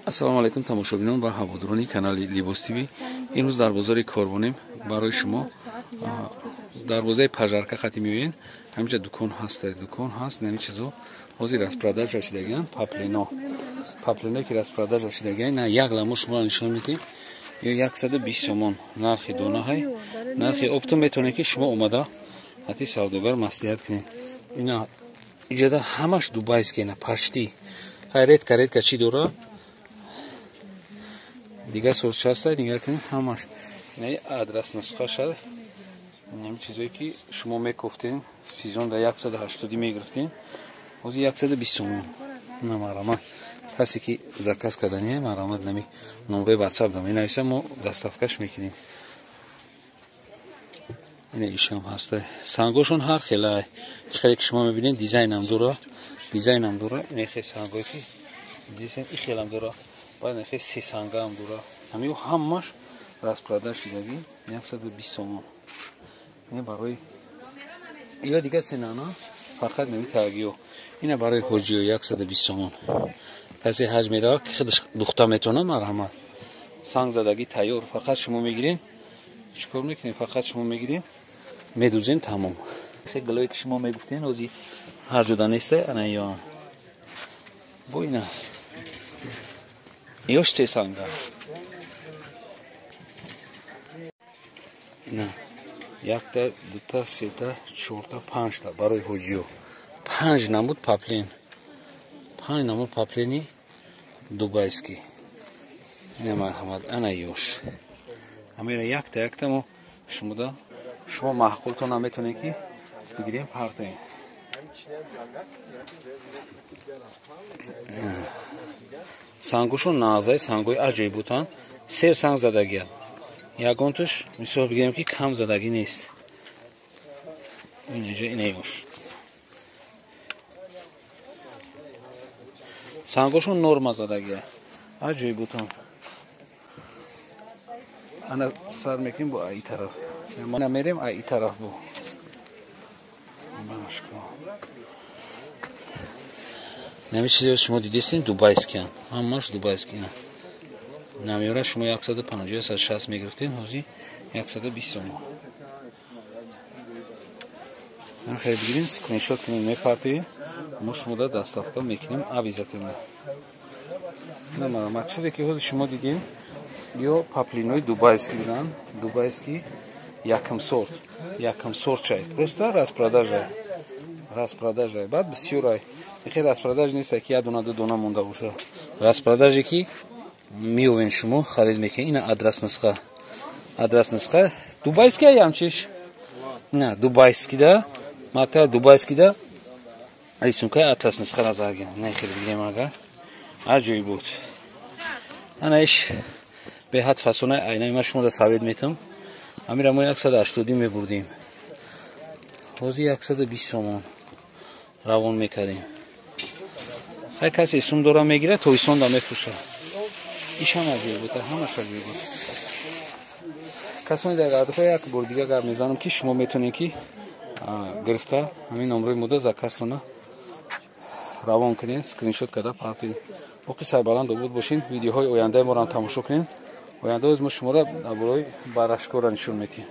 ассалому алайкум тамошобинон ва ҳаводорони канали Libos TV. имрӯз дар бозори Корбонем барои шумо дарвозаи пажарка хати меоян. ҳаминҷа дукон ҳаст, нами чизо ҳозир распродажа шидагиан. паплено ки распродажа шидагиан, на як ламо шумо нишон медиҳем. 120 сомон нархи донаҳай, нархи оптом метавонед ки шумо омада ҳати савдогар маслиҳат кунед. ина иҷода ҳамаш дубайскена почти. ҳай редка чӣ дора? Дига сорча аст, нигар кунед ҳамаш. ина адрес нусха шад. Нами чизое ки шумо мекуфтен, сезонда 180 мегирифтен. ҳозир 120 сомон. На марҳамат. касе ки заказ кардани марҳамат нами номраи WhatsApp да менависам, мо доставкаш мекунем. ина ишам ҳаста. Сангошон ҳар хелай. хеле ки шумо мебинед дизайнам дора. ина хе сангое ки дизайн и хелам дора. Баъд хе се сангам дора. ҳамиҳо ҳамаш распродаж шидаги 120 сомон. ина барои ё дига ценана фақат нами тагиё. ина барои ҳоҷиё 120 сомон. касе ҳаҷ мерава ки худаш духта метавона марҳамат. Санг задаги тайёр. Фақат шумо мегирен. чикор мекунед? Фақат шумо мегирен, медузен тамом. хе галое ки шумо мегуфтен ҳозир ҳар ҷода неста. ана ё бо ина ёш се санга. ина якта, дута, сета, чорта, панҷта барои ҳоҷиё. 5 намуд паплен. 5 намуд паплени дубайский. ина марҳамат, ана ёш. ҳамира якта мо шумода шумо маҳқултон наметавонед ки бигирем партоем. сангошон наазай сангои аҷоиб бутан. сер санг задагият. ягон туш мисол бигирем ки кам задагӣ нест. инҷо ина ёш. сангошон норма задагия. аҷоиб бутан. ана сар мекунем бо аи тараф. мана мерем аи тараф бо. нами чизе шумо дидестин дубайскиян. ҳамаш дубайскиян. намёра шумо 150-160 мегирифтен, ҳозир 120 сомон. хеле бигирин, скриншот кунем, мепартоем, мо шумода доставка мекунем обязательно. ина марҳамат, чизе ки ҳозир шумо дидем, ё паплинои дубайский будан, дубайский якм сорт чай. Просто распродажа. Баъд бисёрай. Ихе распродаж нест ки як дона ду дона монда боша. Распродаже ки миёвен шумо харид мекунед. ина адрес нусха. Дубайский аям чиш? На, дубайский да. Мата дубайский да. Ай сумка атлас нусха назарген. Не хеле бигем ага. аҷоиб буд. ана иш беҳад фасонаи айнаи ма шумо да савед метам. ҳамира мо 180 мебурдем. ҳозир 120 сомон равон мекардем. хай касе сум дора мегира, тоисон да мефурша. ишам аҷоиб буд, ҳамаш аҷоиб буд. касони дар адҳо як бор дига гап мезанам ки шумо метавонед ки гирифта ҳамин номрои мода заказтона равон кунед, скриншот карда партоед. боқи сайбаланд обод бошед. видеоҳои ояндаи моро ҳам тамошо кунед. оянда мо шуморо дар бораи барашкора нишон медиҳем.